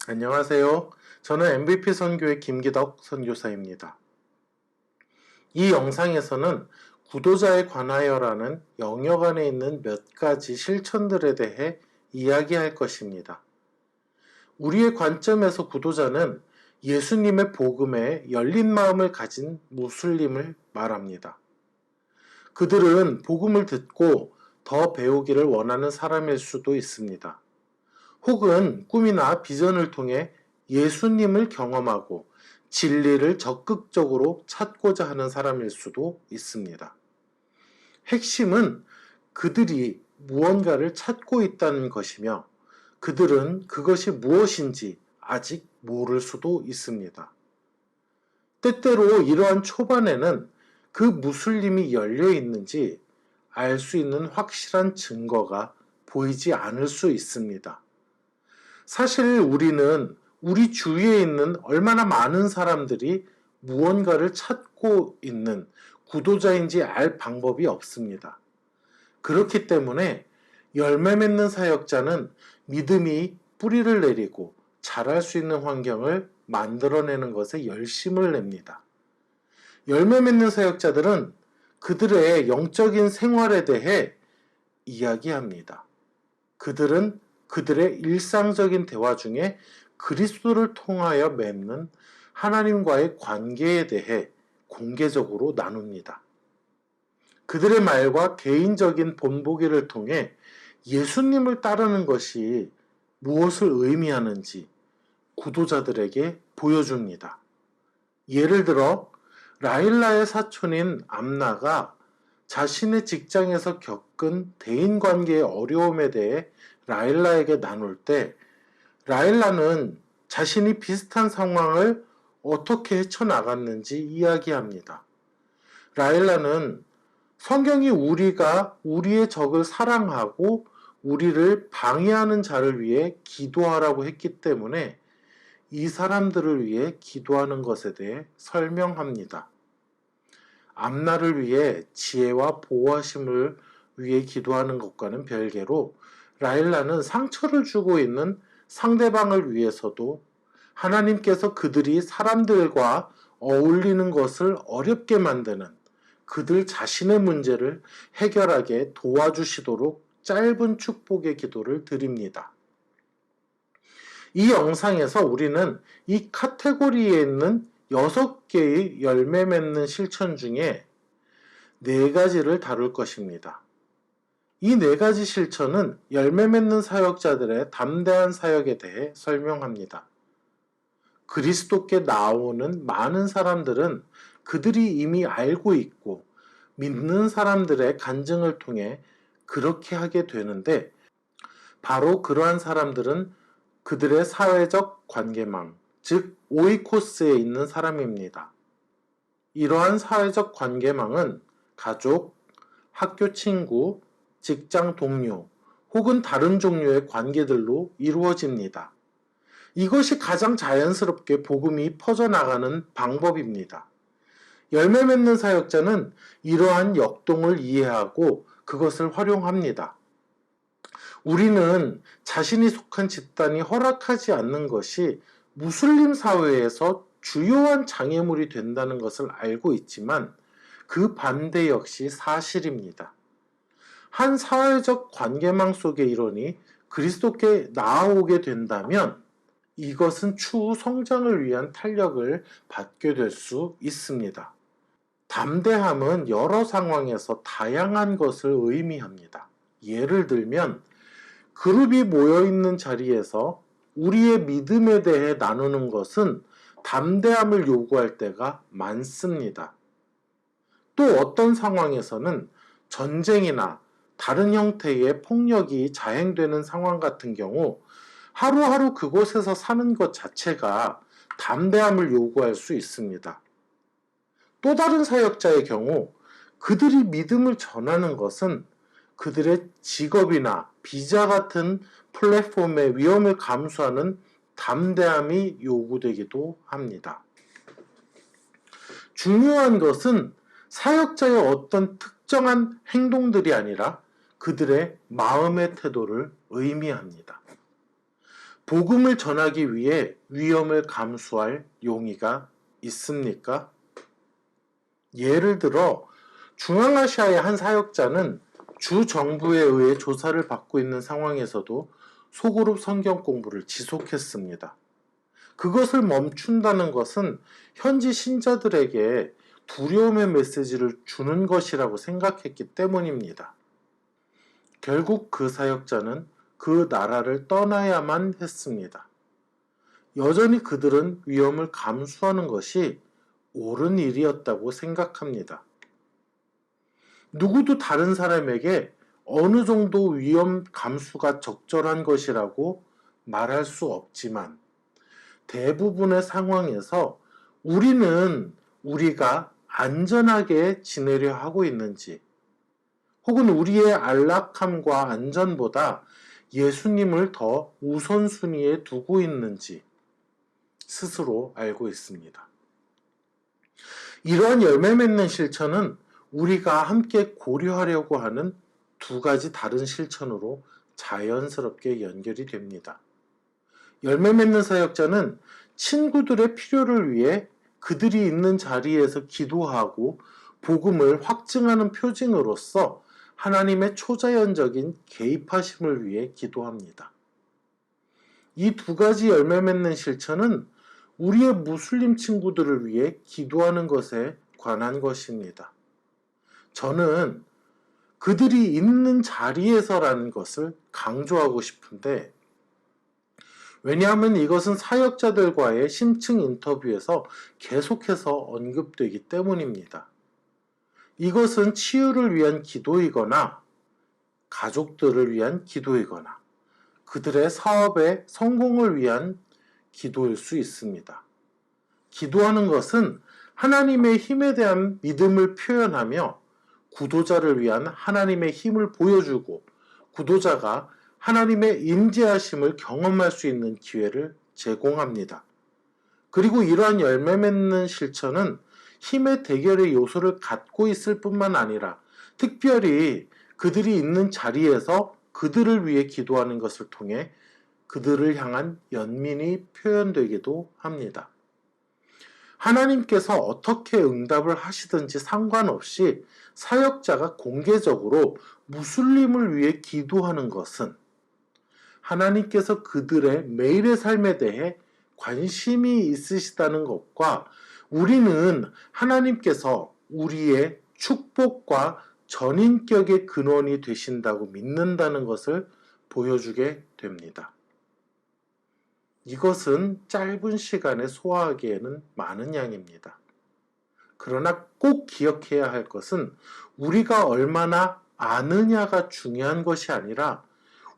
안녕하세요. 저는 MVP 선교의 김기덕 선교사입니다. 이 영상에서는 구도자에 관하여라는 영역 안에 있는 몇 가지 실천들에 대해 이야기할 것입니다. 우리의 관점에서 구도자는 예수님의 복음에 열린 마음을 가진 무슬림을 말합니다. 그들은 복음을 듣고 더 배우기를 원하는 사람일 수도 있습니다. 혹은 꿈이나 비전을 통해 예수님을 경험하고 진리를 적극적으로 찾고자 하는 사람일 수도 있습니다. 핵심은 그들이 무언가를 찾고 있다는 것이며 그들은 그것이 무엇인지 아직 모를 수도 있습니다. 때때로 이러한 초반에는 그 무슬림이 열려 있는지 알 수 있는 확실한 증거가 보이지 않을 수 있습니다. 사실 우리는 우리 주위에 있는 얼마나 많은 사람들이 무언가를 찾고 있는 구도자인지 알 방법이 없습니다. 그렇기 때문에 열매 맺는 사역자는 믿음이 뿌리를 내리고 자랄 수 있는 환경을 만들어내는 것에 열심을 냅니다. 열매 맺는 사역자들은 그들의 영적인 생활에 대해 이야기합니다. 그들은 그들의 일상적인 대화 중에 그리스도를 통하여 맺는 하나님과의 관계에 대해 공개적으로 나눕니다. 그들의 말과 개인적인 본보기를 통해 예수님을 따르는 것이 무엇을 의미하는지 구도자들에게 보여줍니다. 예를 들어 라일라의 사촌인 암나가 자신의 직장에서 겪은 대인관계의 어려움에 대해 라일라에게 나눌 때 라일라는 자신이 비슷한 상황을 어떻게 헤쳐나갔는지 이야기합니다. 라일라는 성경이 우리가 우리의 적을 사랑하고 우리를 방해하는 자를 위해 기도하라고 했기 때문에 이 사람들을 위해 기도하는 것에 대해 설명합니다. 앞날을 위해 지혜와 보호하심을 위해 기도하는 것과는 별개로 라일라는 상처를 주고 있는 상대방을 위해서도 하나님께서 그들이 사람들과 어울리는 것을 어렵게 만드는 그들 자신의 문제를 해결하게 도와주시도록 짧은 축복의 기도를 드립니다. 이 영상에서 우리는 이 카테고리에 있는 6개의 열매 맺는 실천 중에 4가지를 다룰 것입니다. 이 4가지 실천은 열매 맺는 사역자들의 담대한 사역에 대해 설명합니다. 그리스도께 나오는 많은 사람들은 그들이 이미 알고 있고 믿는 사람들의 간증을 통해 그렇게 하게 되는데 바로 그러한 사람들은 그들의 사회적 관계망, 즉 오이코스에 있는 사람입니다. 이러한 사회적 관계망은 가족, 학교 친구, 직장 동료 혹은 다른 종류의 관계들로 이루어집니다. 이것이 가장 자연스럽게 복음이 퍼져나가는 방법입니다. 열매 맺는 사역자는 이러한 역동을 이해하고 그것을 활용합니다. 우리는 자신이 속한 집단이 허락하지 않는 것이 무슬림 사회에서 주요한 장애물이 된다는 것을 알고 있지만 그 반대 역시 사실입니다. 한 사회적 관계망 속의 일원이 그리스도께 나아오게 된다면 이것은 추후 성장을 위한 탄력을 받게 될 수 있습니다. 담대함은 여러 상황에서 다양한 것을 의미합니다. 예를 들면 그룹이 모여있는 자리에서 우리의 믿음에 대해 나누는 것은 담대함을 요구할 때가 많습니다. 또 어떤 상황에서는 전쟁이나 다른 형태의 폭력이 자행되는 상황 같은 경우 하루하루 그곳에서 사는 것 자체가 담대함을 요구할 수 있습니다. 또 다른 사역자의 경우 그들이 믿음을 전하는 것은 그들의 직업이나 비자 같은 플랫폼의 위험을 감수하는 담대함이 요구되기도 합니다. 중요한 것은 사역자의 어떤 특정한 행동들이 아니라 그들의 마음의 태도를 의미합니다. 복음을 전하기 위해 위험을 감수할 용의가 있습니까? 예를 들어 중앙아시아의 한 사역자는 주 정부에 의해 조사를 받고 있는 상황에서도 소그룹 성경 공부를 지속했습니다. 그것을 멈춘다는 것은 현지 신자들에게 두려움의 메시지를 주는 것이라고 생각했기 때문입니다. 결국 그 사역자는 그 나라를 떠나야만 했습니다. 여전히 그들은 위험을 감수하는 것이 옳은 일이었다고 생각합니다. 누구도 다른 사람에게 어느 정도 위험 감수가 적절한 것이라고 말할 수 없지만 대부분의 상황에서 우리는 우리가 안전하게 지내려 하고 있는지 혹은 우리의 안락함과 안전보다 예수님을 더 우선순위에 두고 있는지 스스로 알고 있습니다. 이러한 열매 맺는 실천은 우리가 함께 고려하려고 하는 두 가지 다른 실천으로 자연스럽게 연결이 됩니다. 열매 맺는 사역자는 친구들의 필요를 위해 그들이 있는 자리에서 기도하고 복음을 확증하는 표징으로서 하나님의 초자연적인 개입하심을 위해 기도합니다. 이 두 가지 열매 맺는 실천은 우리의 무슬림 친구들을 위해 기도하는 것에 관한 것입니다. 저는 그들이 있는 자리에서라는 것을 강조하고 싶은데, 왜냐하면 이것은 사역자들과의 심층 인터뷰에서 계속해서 언급되기 때문입니다. 이것은 치유를 위한 기도이거나 가족들을 위한 기도이거나 그들의 사업의 성공을 위한 기도일 수 있습니다. 기도하는 것은 하나님의 힘에 대한 믿음을 표현하며 구도자를 위한 하나님의 힘을 보여주고 구도자가 하나님의 임재하심을 경험할 수 있는 기회를 제공합니다. 그리고 이러한 열매 맺는 실천은 힘의 대결의 요소를 갖고 있을 뿐만 아니라 특별히 그들이 있는 자리에서 그들을 위해 기도하는 것을 통해 그들을 향한 연민이 표현되기도 합니다. 하나님께서 어떻게 응답을 하시든지 상관없이 사역자가 공개적으로 무슬림을 위해 기도하는 것은 하나님께서 그들의 매일의 삶에 대해 관심이 있으시다는 것과 우리는 하나님께서 우리의 축복과 전인격의 근원이 되신다고 믿는다는 것을 보여주게 됩니다. 이것은 짧은 시간에 소화하기에는 많은 양입니다. 그러나 꼭 기억해야 할 것은 우리가 얼마나 아느냐가 중요한 것이 아니라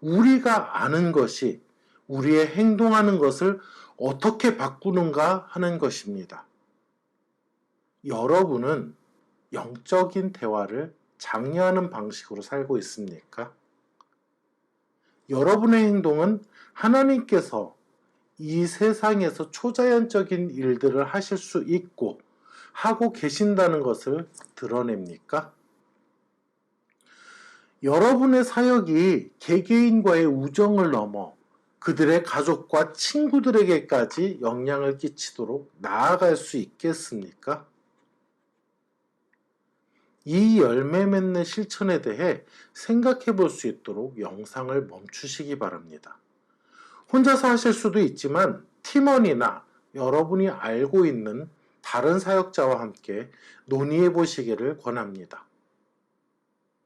우리가 아는 것이 우리의 행동하는 것을 어떻게 바꾸는가 하는 것입니다. 여러분은 영적인 대화를 장려하는 방식으로 살고 있습니까? 여러분의 행동은 하나님께서 이 세상에서 초자연적인 일들을 하실 수 있고 하고 계신다는 것을 드러냅니까? 여러분의 사역이 개개인과의 우정을 넘어 그들의 가족과 친구들에게까지 영향을 끼치도록 나아갈 수 있겠습니까? 이 열매 맺는 실천에 대해 생각해 볼 수 있도록 영상을 멈추시기 바랍니다. 혼자서 하실 수도 있지만 팀원이나 여러분이 알고 있는 다른 사역자와 함께 논의해 보시기를 권합니다.